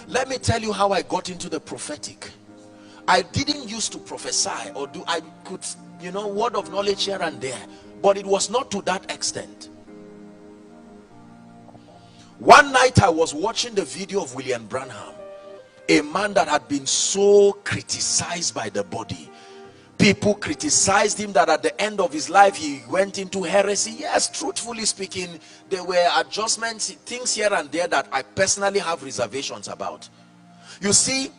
Let me tell you how I got into the prophetic. I didn't used to prophesy or do, I could, you know, word of knowledge here and there, but it was not to that extent. One night I was watching the video of William Branham, a man that had been so criticized by the body. People criticized him that at the end of his life he went into heresy. Yes, truthfully speaking, there were adjustments, things here and there that I personally have reservations about. You see,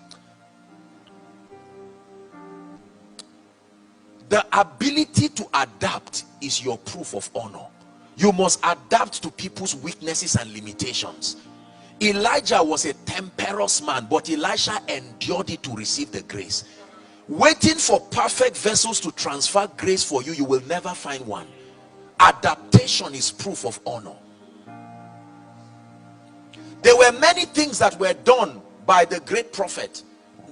the ability to adapt is your proof of honor. You must adapt to people's weaknesses and limitations. Elijah was a temperous man, but Elisha endured it to receive the grace. Waiting for perfect vessels to transfer grace for you, you will never find one. Adaptation is proof of honor. There were many things that were done by the great prophet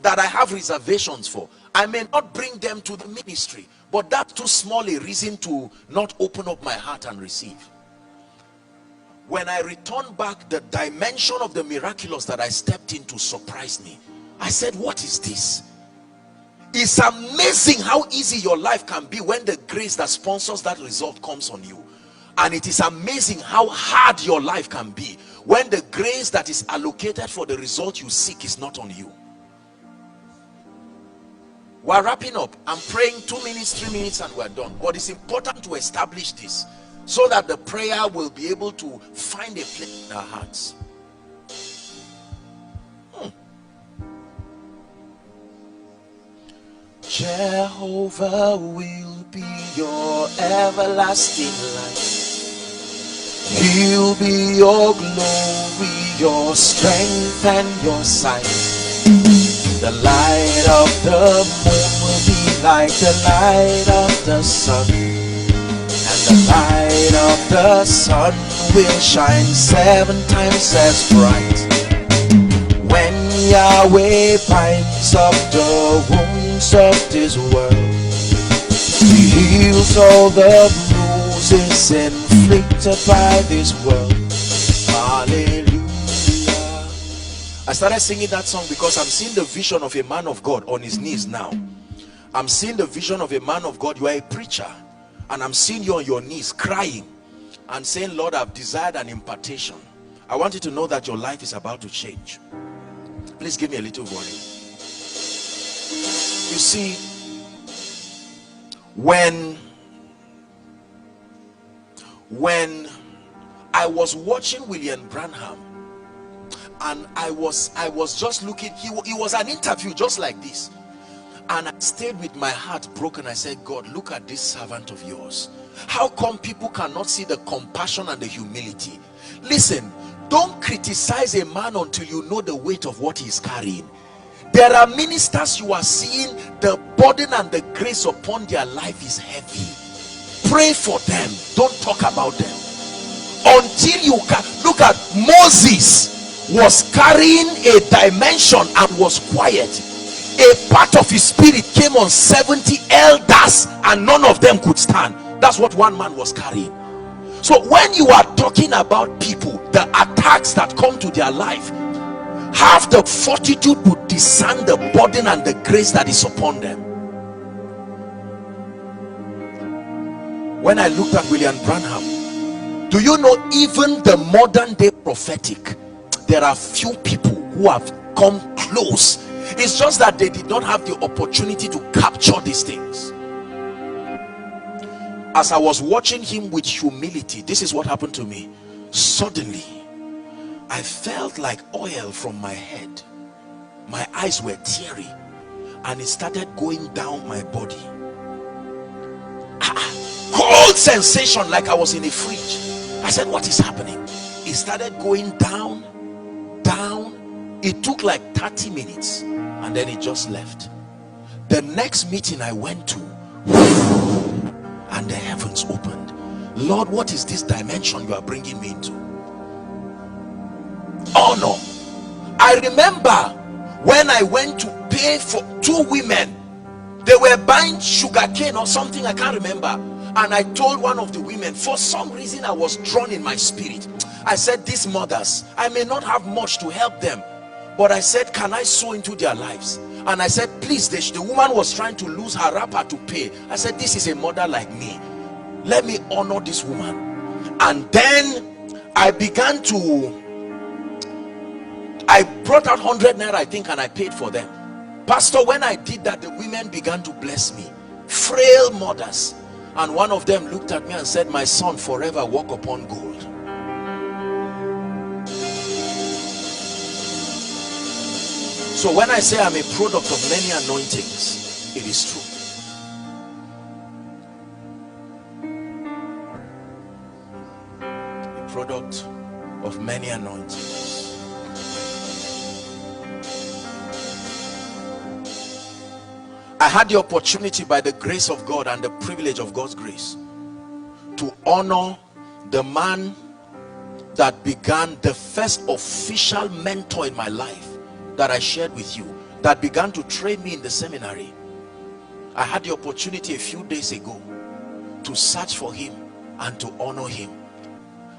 that I have reservations for. I may not bring them to the ministry, but that's too small a reason to not open up my heart and receive. When I returned back, the dimension of the miraculous that I stepped into surprised me. I said, what is this? It's amazing how easy your life can be when the grace that sponsors that result comes on you. And it is amazing how hard your life can be when the grace that is allocated for the result you seek is not on you. We're wrapping up. I'm praying 2 minutes, 3 minutes, and we're done. But it's important to establish this so that the prayer will be able to find a place in our hearts. Jehovah will be your everlasting light. He'll be your glory, your strength, and your sight. The light of the moon will be like the light of the sun, and the light of the sun will shine 7 times as bright. When Yahweh binds up the wounds of this world, He heals all the bruises inflicted by this world. Hallelujah. I started singing that song because I'm seeing the vision of a man of God on his knees now. I'm seeing the vision of a man of God. You are a preacher, and I'm seeing you on your knees crying and saying, Lord, I've desired an impartation. I want you to know that your life is about to change. Please give me a little volume. You see, when I was watching William Branham, and I was just looking, he was an interview just like this, and I stayed with my heart broken. I said, God, look at this servant of yours. How come people cannot see the compassion and the humility? Listen, don't criticize a man until you know the weight of what he is carrying. There are ministers you are seeing, the burden and the grace upon their life is heavy. Pray for them, don't talk about them until you can. Look at Moses. Was carrying a dimension and was quiet. A part of his spirit came on 70 elders and none of them could stand. That's what one man was carrying. So when you are talking about people, the attacks that come to their life, have the fortitude to discern the burden and the grace that is upon them. When I looked at William Branham, do you know, even the modern day prophetic, there are few people who have come close. It's just that they did not have the opportunity to capture these things. As I was watching him with humility, this is what happened to me. Suddenly, I felt like oil from my head. My eyes were teary, and it started going down my body. Cold sensation, like I was in a fridge. I said, what is happening? It started going down. It took like 30 minutes and then it just left. The next meeting I went to, and the heavens opened. Lord, what is this dimension you are bringing me into? Honor. I remember when I went to pay for 2 women, they were buying sugarcane or something, I can't remember, and I told one of the women, for some reason I was drawn in my spirit. I said, these mothers, I may not have much to help them, But I said, can I sow into their lives? And I said, please, the woman was trying to lose her wrapper to pay. I said, this is a mother like me, let me honor this woman. And then I began to, I brought out 100 naira, I think, and I paid for them. Pastor, when I did that, the women began to bless me, frail mothers. And one of them looked at me and said, my son, forever walk upon gold. So when I say I'm a product of many anointings, it is true. A product of many anointings. I had the opportunity, by the grace of God and the privilege of God's grace, to honor the man that began the first official mentor in my life that I shared with you, that began to train me in the seminary. I had the opportunity a few days ago to search for him and to honor him.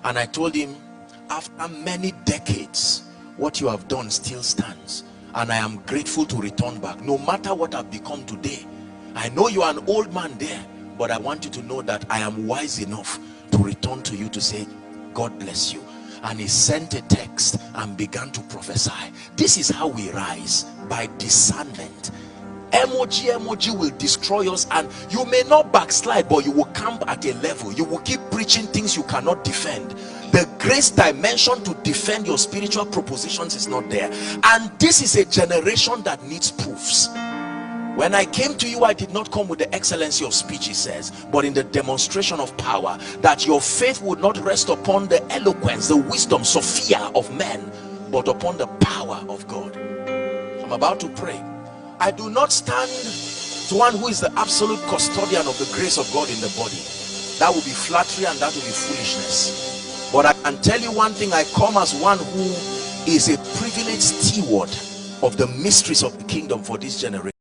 And I told him, after many decades, what you have done still stands. And I am grateful to return back. No matter what I've become today, I know you are an old man there, but I want you to know that I am wise enough to return to you to say, God bless you. And he sent a text and began to prophesy. This is how we rise, by discernment. Emoji will destroy us, and you may not backslide, but you will camp at a level. You will keep preaching things you cannot defend. The grace dimension to defend your spiritual propositions is not there. And this is a generation that needs proofs. When I came to you, I did not come with the excellency of speech, he says, but in the demonstration of power, that your faith would not rest upon the eloquence, the wisdom, Sophia of men, but upon the power of God. I'm about to pray. I do not stand to one who is the absolute custodian of the grace of God in the body. That would be flattery and that would be foolishness. But I can tell you one thing, I come as one who is a privileged steward of the mysteries of the kingdom for this generation.